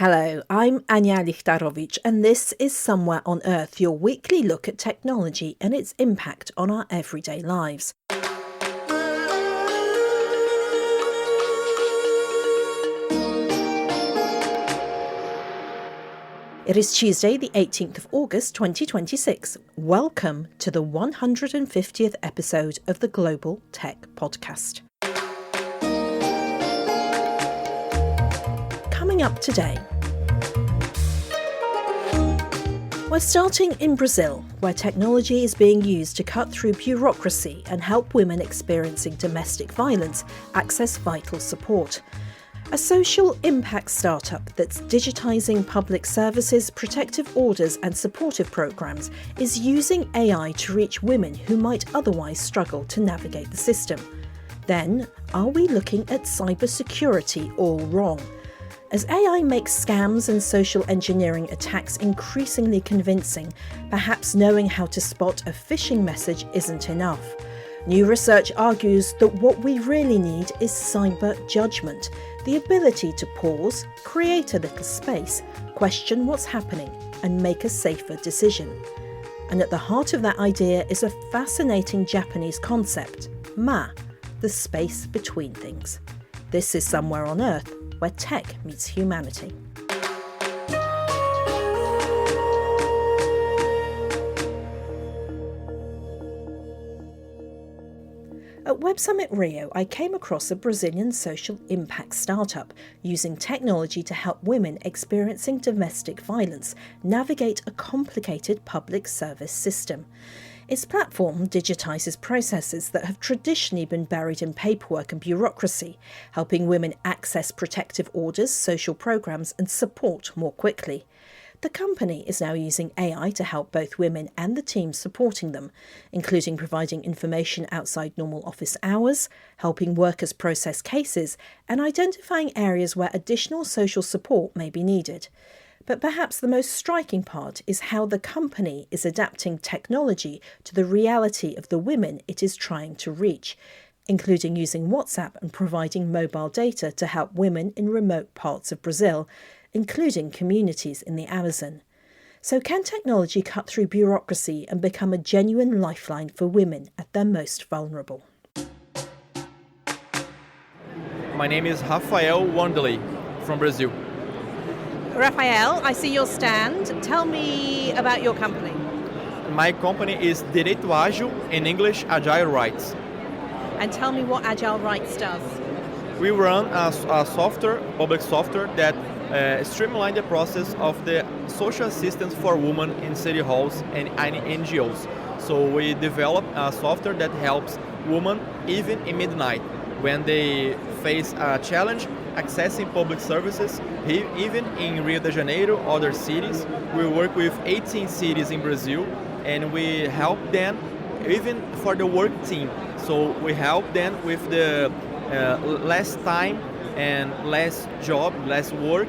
Hello, I'm Ania Lichtarowicz, and this is Somewhere on Earth, your weekly look at technology and its impact on our everyday lives. It is Tuesday, the 18th of August 2026. Welcome to the 150th episode of the Global Tech Podcast. Coming up today, we're starting in Brazil, where technology is being used to cut through bureaucracy and help women experiencing domestic violence access vital support. A social impact startup that's digitising public services, protective orders and supportive programmes is using AI to reach women who might otherwise struggle to navigate the system. Then, are we looking at cybersecurity all wrong? As AI makes scams and social engineering attacks increasingly convincing, perhaps knowing how to spot a phishing message isn't enough. New research argues that what we really need is cyber judgment, the ability to pause, create a little space, question what's happening, and make a safer decision. And at the heart of that idea is a fascinating Japanese concept, ma, the space between things. This is Somewhere on Earth, where tech meets humanity. At Web Summit Rio, I came across a Brazilian social impact startup using technology to help women experiencing domestic violence navigate a complicated public service system. Its platform digitises processes that have traditionally been buried in paperwork and bureaucracy, helping women access protective orders, social programmes and support more quickly. The company is now using AI to help both women and the team supporting them, including providing information outside normal office hours, helping workers process cases, and identifying areas where additional social support may be needed. But perhaps the most striking part is how the company is adapting technology to the reality of the women it is trying to reach, including using WhatsApp and providing mobile data to help women in remote parts of Brazil, including communities in the Amazon. So can technology cut through bureaucracy and become a genuine lifeline for women at their most vulnerable? My name is Rafael Wanderley from Brazil. Rafael, I see your stand. Tell me about your company. My company is Direito Ágil, in English, Agile Rights. And tell me what Agile Rights does. We run a software, public software, that streamline the process of the social assistance for women in city halls and NGOs. So we develop a software that helps women even in midnight when they face a challenge accessing public services, even in Rio de Janeiro, other cities. We work with 18 cities in Brazil, and we help them even for the work team. So we help them with the less time and less job, less work,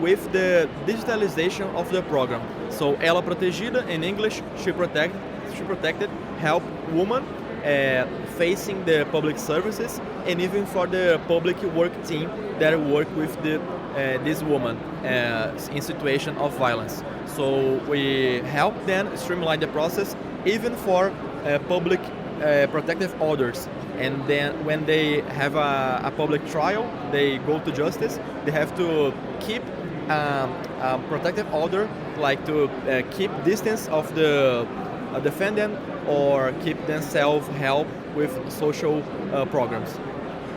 with the digitalization of the program. So Ela Protegida, in English, She Protected, help women facing the public services, and even for the public work team that work with this woman in situation of violence. So we help them streamline the process, even for public protective orders. And then when they have a public trial, they go to justice, they have to keep a protective order, like to keep distance of the defendant, or keep themselves help with social programs.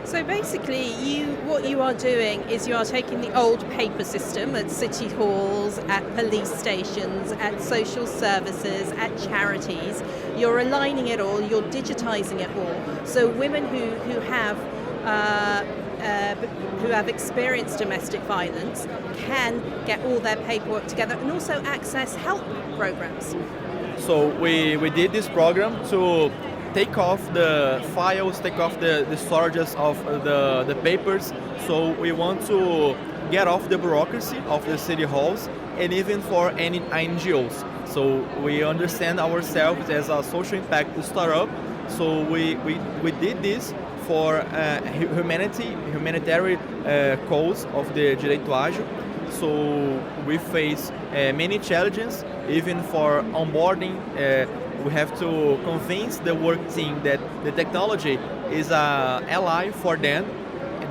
So basically, what you are doing is you are taking the old paper system at city halls, at police stations, at social services, at charities. You're aligning it all, you're digitising it all. So women who have experienced domestic violence can get all their paperwork together and also access help programs. So we did this program to take off the files, take off the storages of the papers. So we want to get off the bureaucracy of the city halls, and even for any NGOs. So we understand ourselves as a social impact startup. So we did this for humanitarian cause of the Direito Ágil. So we face many challenges, even for onboarding. We have to convince the work team that the technology is an ally for them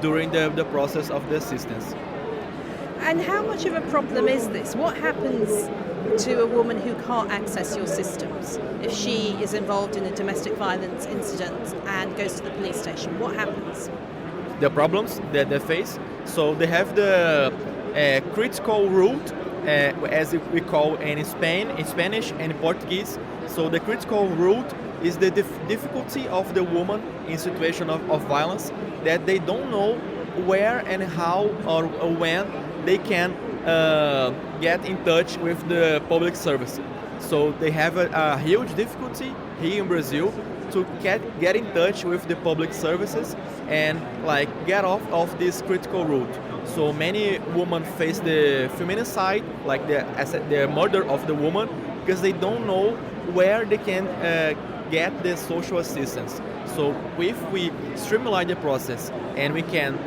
during the process of the assistance. And how much of a problem is this? What happens to a woman who can't access your systems if she is involved in a domestic violence incident and goes to the police station? What happens? The problems that they face. So they have the critical route, as we call in Spanish and Portuguese. So the critical route is the difficulty of the woman in situation of violence, that they don't know where and how or when they can get in touch with the public service. So they have a huge difficulty here in Brazil to get in touch with the public services and like get off of this critical route. So many women face the feminicide, like the murder of the woman, because they don't know where they can get the social assistance. So if we streamline the process and we can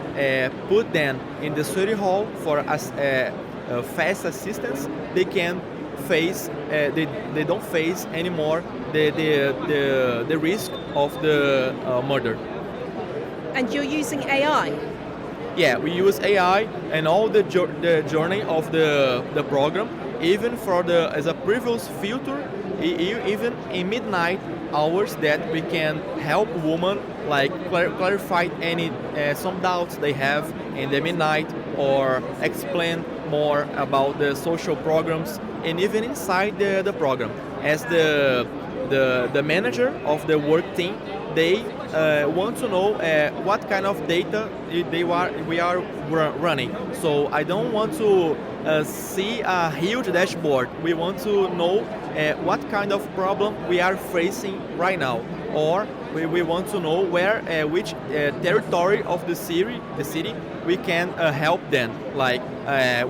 put them in the city hall for fast assistance, they can face they don't face anymore the risk of the murder. And you're using AI? Yeah, we use AI and all the journey of the program, even for as a previous filter, even in midnight hours, that we can help women like clarify any some doubts they have in the midnight, or explain more about the social programs, and even inside the program. As the manager of the work team, they want to know what kind of data we are running. So I don't want to see a huge dashboard. We want to know what kind of problem we are facing right now, or we want to know which territory of the city we can help them. Like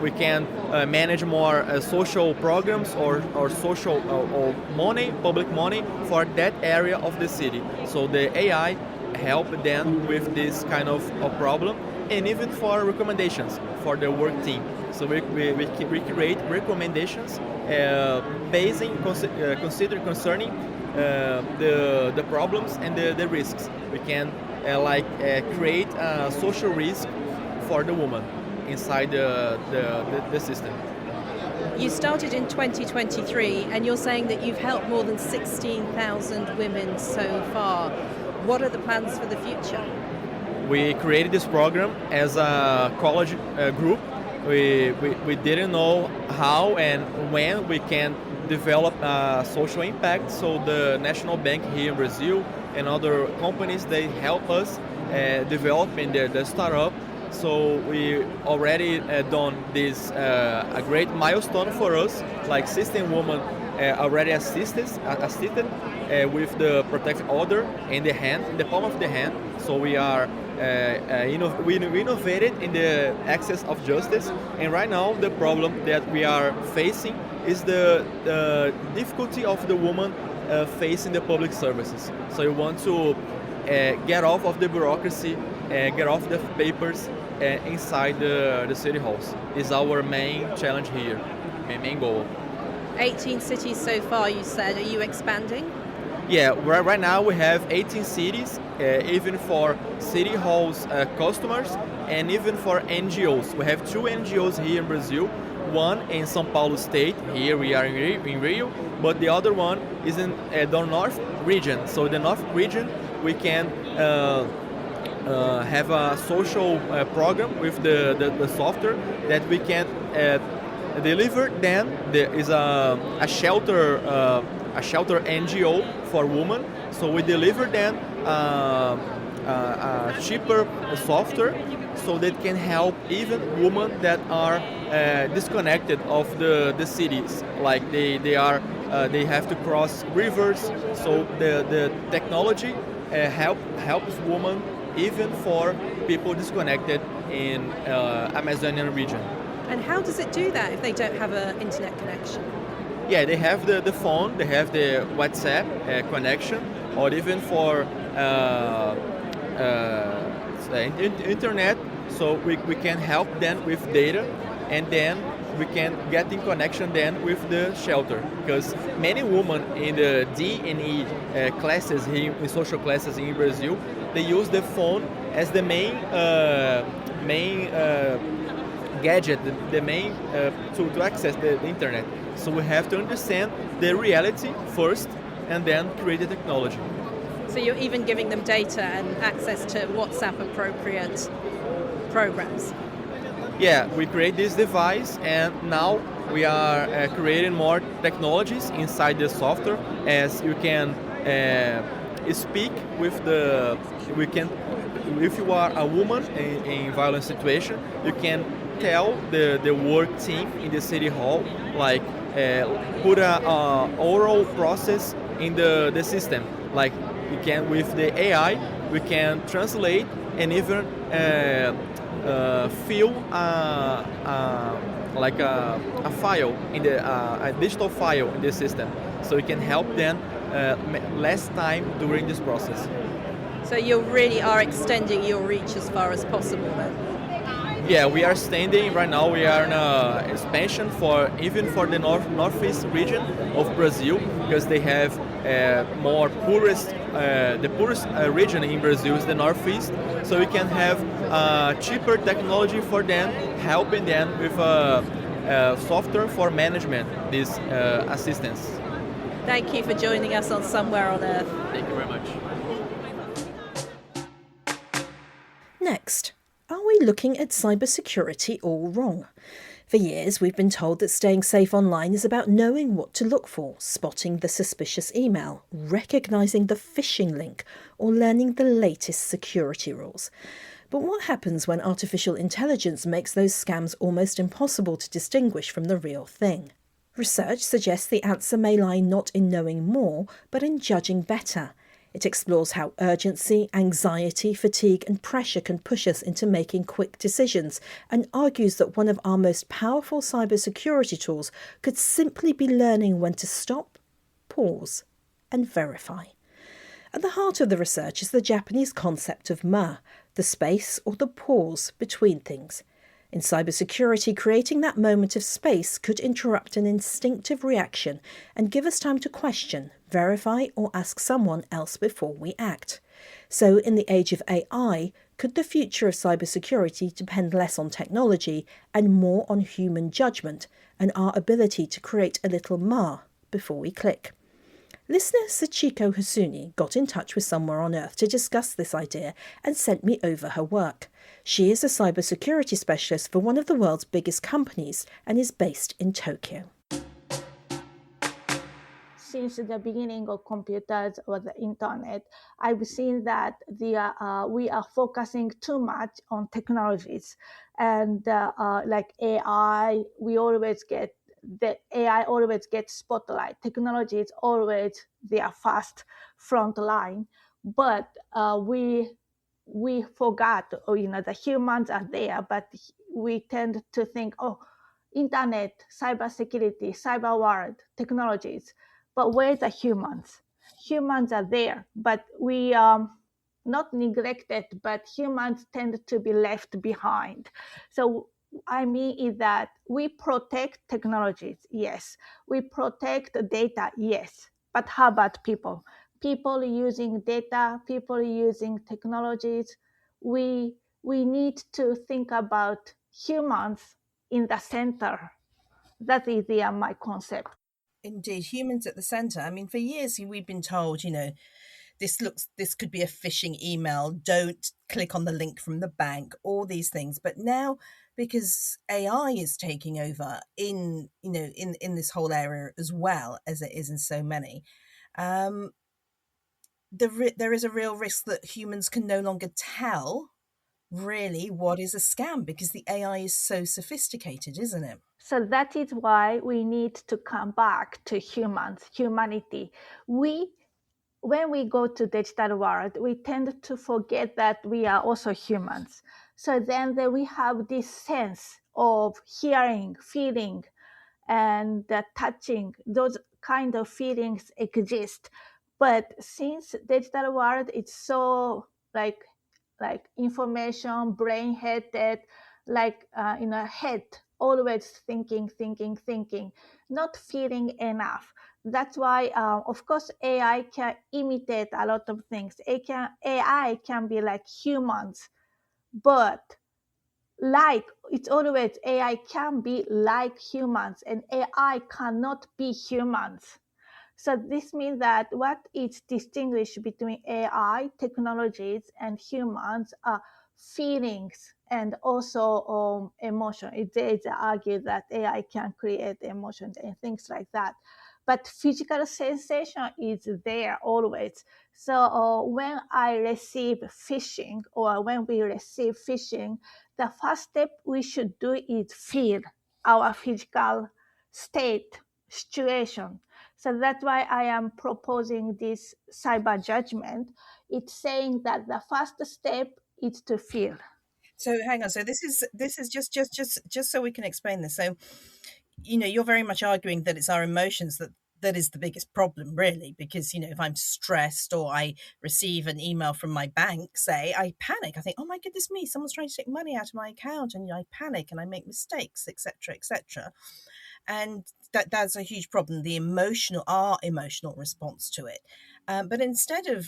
we can manage more social programs or social or money, public money for that area of the city. So the AI help them with this kind of problem, and even for recommendations for the work team. So we create recommendations concerning the problems and the risks. We can create a social risk for the woman inside the system. You started in 2023 and you're saying that you've helped more than 16,000 women so far. What are the plans for the future? We created this program as a college group. We didn't know how and when we can develop social impact, so the National Bank here in Brazil and other companies, they help us developing the startup. So we already done this a great milestone for us, like 16 women already assisted with the protective order in the palm of the hand. So we are we innovated in the access of justice, and right now the problem that we are facing is the difficulty of the woman facing the public services. So we want to get off of the bureaucracy, get off the papers inside the city halls. Is our main challenge here, main goal. 18 cities so far, you said. Are you expanding? Yeah, right now we have 18 cities, even for city halls customers, and even for NGOs. We have 2 NGOs here in Brazil, one in São Paulo state, here we are in Rio, but the other one is in the north region. So the north region, we can have a social program with the software that we can deliver. Then there is a shelter NGO for women. So we deliver them a cheaper software, so that can help even women that are disconnected of the cities, like they have to cross rivers. So the technology helps women, even for people disconnected in Amazonian region. And how does it do that if they don't have an internet connection? Yeah, they have the phone, they have the WhatsApp connection, or even for internet. So we can help them with data, and then we can get in connection then with the shelter, because many women in the D and E classes here, in social classes in Brazil, they use the phone as the main gadget, the main to access the internet. So we have to understand the reality first and then create the technology. So you're even giving them data and access to WhatsApp appropriate programs. Yeah, we create this device, and now we are creating more technologies inside the software, as you can speak with the, we can, if you are a woman in violent situation, you can tell the work team in the city hall, like put a oral process in the system. Like we can, with the AI, we can translate and even fill like a file in the a digital file in the system, so we can help them less time during this process. So you really are extending your reach as far as possible then? Yeah, we are extending right now. We are in expansion for even for the northeast region of Brazil, because they have more poorest. The poorest region in Brazil is the northeast, so we can have cheaper technology for them, helping them with software for management this assistance. Thank you for joining us on Somewhere on Earth. Thank you very much. Next, are we looking at cybersecurity all wrong? For years, we've been told that staying safe online is about knowing what to look for, spotting the suspicious email, recognising the phishing link, or learning the latest security rules. But what happens when artificial intelligence makes those scams almost impossible to distinguish from the real thing? Research suggests the answer may lie not in knowing more, but in judging better. It explores how urgency, anxiety, fatigue and pressure can push us into making quick decisions, and argues that one of our most powerful cybersecurity tools could simply be learning when to stop, pause and verify. At the heart of the research is the Japanese concept of ma, the space or the pause between things. In cybersecurity, creating that moment of space could interrupt an instinctive reaction and give us time to question, verify, or ask someone else before we act. So, in the age of AI, could the future of cybersecurity depend less on technology and more on human judgment and our ability to create a little ma before we click? Listener Sachiko Hasuni got in touch with Somewhere on Earth to discuss this idea and sent me over her work. She is a cybersecurity specialist for one of the world's biggest companies and is based in Tokyo. Since the beginning of computers or the internet, I've seen that we are focusing too much on technologies, and like AI, the AI always gets spotlight. Technology is always their first front line, but we forgot, the humans are there, but we tend to think, internet, cybersecurity, cyber world, technologies. But where the humans? Humans are there, but we not neglected, but humans tend to be left behind. So I mean is that we protect technologies, yes. We protect data, yes. But how about people? People using data, people using technologies. We need to think about humans in the center. That is my concept. Indeed, humans at the centre. I mean, for years we've been told, this could be a phishing email. Don't click on the link from the bank. All these things, but now because AI is taking over in this whole area as well as it is in so many, there is a real risk that humans can no longer tell really what is a scam because the AI is so sophisticated, isn't it? So that is why we need to come back to humanity. When we go to digital world, we tend to forget that we are also humans. So then we have this sense of hearing, feeling, and touching. Those kind of feelings exist. But since digital world is so like information, brain headed, like head always thinking, not feeling enough. That's why, of course, AI can imitate a lot of things. AI can be like humans, but like it's always AI can be like humans, and AI cannot be humans. So this means that what is distinguished between AI technologies and humans are feelings and also emotion. They argue that AI can create emotions and things like that. But physical sensation is there always. So when I receive phishing or when we receive phishing, the first step we should do is feel our physical state, situation. So that's why I am proposing this cyber judgment. It's saying that the first step is to feel. So hang on. So this is just so we can explain this. So, you're very much arguing that it's our emotions that is the biggest problem, really, because if I'm stressed or I receive an email from my bank, say, I panic. I think, oh my goodness me, someone's trying to take money out of my account, and I panic and I make mistakes, etc., etc. And that's a huge problem. Our emotional response to it. But instead of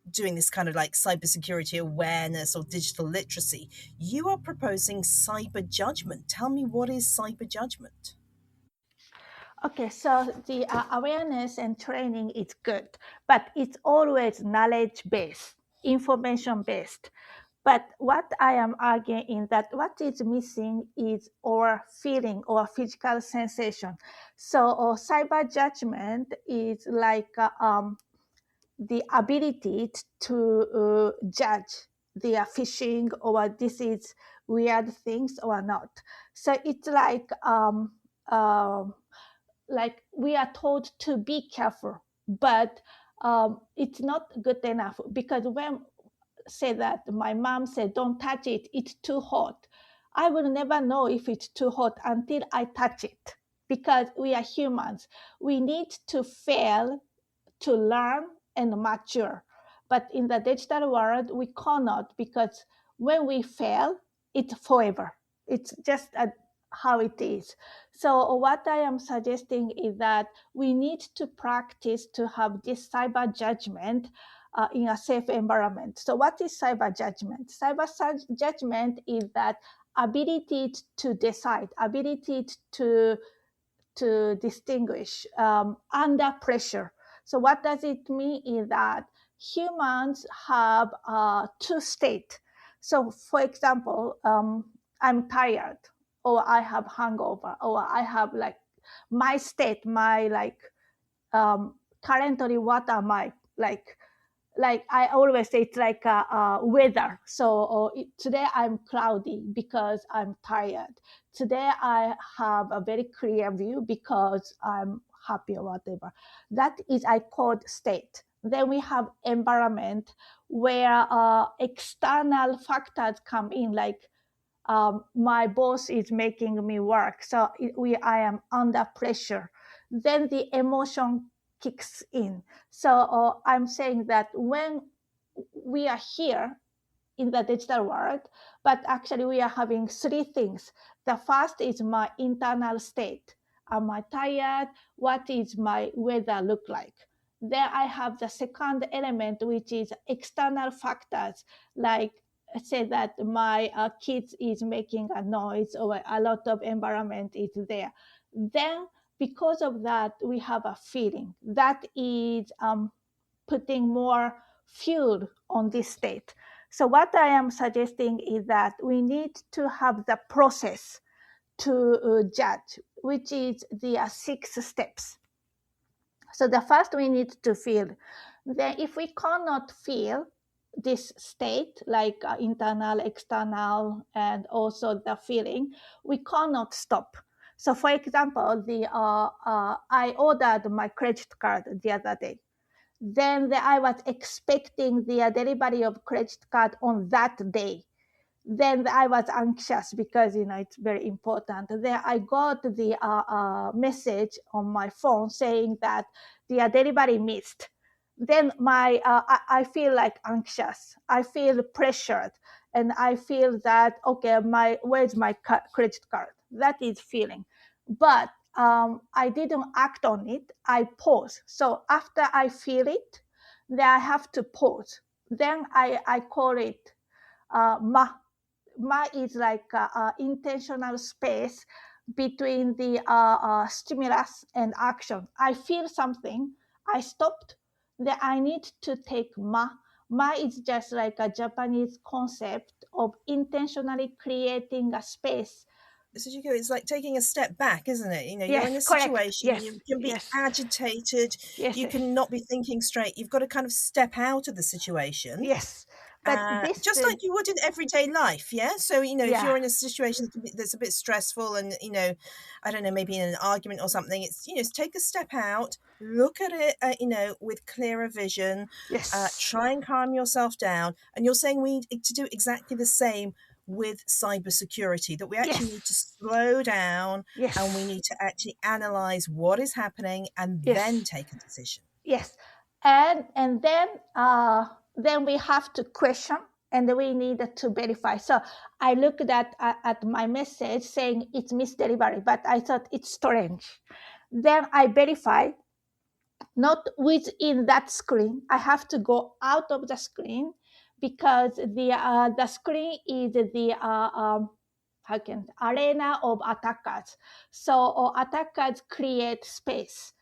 doing this kind of like cybersecurity awareness or digital literacy, you are proposing cyber judgment. Tell me, what is cyber judgment? Okay, so the awareness and training is good, but it's always knowledge based, information based. But what I am arguing is that what is missing is our feeling or physical sensation. So cyber judgment is like the ability to judge they are phishing or this is weird things or not. So it's like we are told to be careful, but it's not good enough because when say that my mom said don't touch it, it's too hot, I will never know if it's too hot until I touch it, because we are humans, we need to fail to learn and mature. But in the digital world, we cannot, because when we fail, it's forever. It's just how it is. So what I am suggesting is that we need to practice to have this cyber judgment in a safe environment. So what is cyber judgment? Cyber judgment is that ability to decide, ability to distinguish under pressure. So what does it mean is that humans have two states. So for example, I'm tired, or I have hangover, or I have like my state, my like currently what am I like I always say it's like weather. So today I'm cloudy because I'm tired. Today I have a very clear view because I'm happy or whatever. That is I called state. Then we have environment where external factors come in, like my boss is making me work, so I am under pressure. Then the emotion kicks in. So I'm saying that when we are here in the digital world, but actually we are having three things. The first is my internal state. Am I tired? What is my weather look like? Then I have the second element, which is external factors, like say that my kids is making a noise or a lot of environment is there. Then because of that, we have a feeling that is putting more fuel on this state. So what I am suggesting is that we need to have the process to judge, which is the 6 steps. So the first we need to feel. Then if we cannot feel this state, like internal, external, and also the feeling, we cannot stop. So for example, I ordered my credit card the other day. Then I was expecting the delivery of credit card on that day. Then I was anxious because it's very important. Then I got the message on my phone saying that the delivery missed. Then I feel like anxious. I feel pressured, and I feel that, okay, where's my credit card? That is feeling. But I didn't act on it. I pause. So after I feel it, then I have to pause. Then I call it ma. Ma is like intentional space between the stimulus and action. I feel something, I stopped, then I need to take ma. Ma is just like a Japanese concept of intentionally creating a space. Sachiko, it's like taking a step back, isn't it? You know, Yes, you're in a correct. situation, Yes, you can be yes. agitated, Yes, you yes. can not be thinking straight. You've got to kind of step out of the situation. Yes. But this just like you would in everyday life, yeah? So, you know, if Yeah. you're in a situation that's a bit stressful and, you know, I don't know, maybe in an argument or something, it's, you know, take a step out, look at it, you know, with clearer vision, Yes. try and calm yourself down. And you're saying we need to do exactly the same with cybersecurity, that we actually Yes. need to slow down Yes. and we need to actually analyze what is happening and Yes. then take a decision. Yes. And then we have to question and we need to verify. So I looked at my message saying it's misdelivery, but I thought it's strange. Then I verify, not within that screen. I have to go out of the screen because the screen is the arena of attackers. So attackers create space,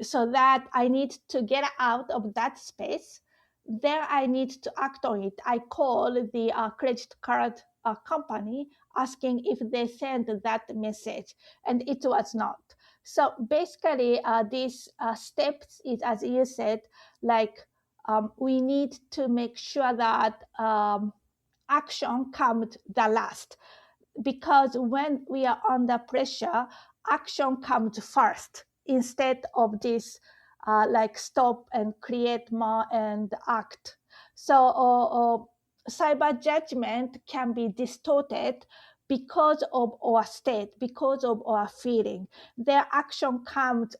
so that I need to get out of that space. Then I need to act on it. I call the credit card company asking if they sent that message, and it was not. So basically, these steps is, as you said, like we need to make sure that action comes the last, because when we are under pressure, action comes first instead of this like stop and create more and act. So cyber judgment can be distorted because of our state, because of our feeling. Their action comes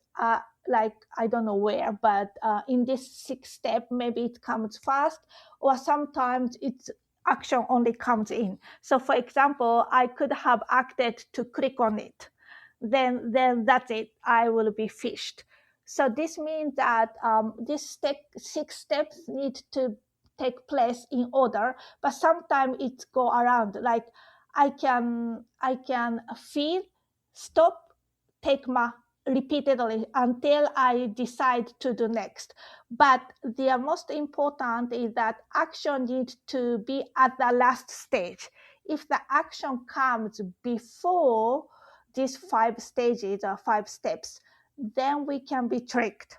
like I don't know where, but in this 6 step, maybe it comes fast, or sometimes it's action only comes in. So for example, I could have acted to click on it. Then that's it. I will be phished. So this means that these 6 steps need to take place in order, but sometimes it go around. Like I can feel, stop, take my repeatedly until I decide to do next. But the most important is that action needs to be at the last stage. If the action comes before these 5 stages or 5 steps, then we can be tricked.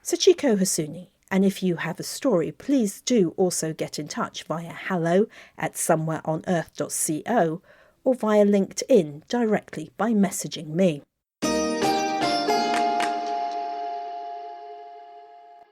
Sachiko Hasuni. And if you have a story, please do also get in touch via hello@somewhereonearth.co or via LinkedIn directly by messaging me.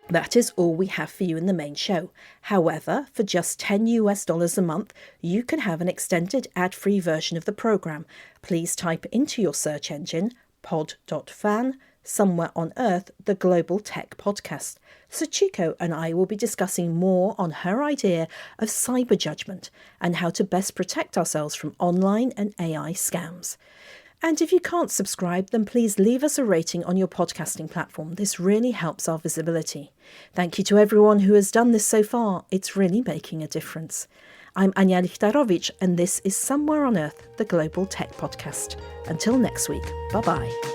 That is all we have for you in the main show. However, for just $10 a month, you can have an extended ad-free version of the programme. Please type into your search engine pod.fan, Somewhere on Earth, the Global Tech Podcast. Sachiko and I will be discussing more on her idea of cyber judgment and how to best protect ourselves from online and AI scams. And if you can't subscribe, then please leave us a rating on your podcasting platform. This really helps our visibility. Thank you to everyone who has done this so far. It's really making a difference. I'm Ania Lichtarowicz, and this is Somewhere on Earth, the Global Tech Podcast. Until next week, bye-bye.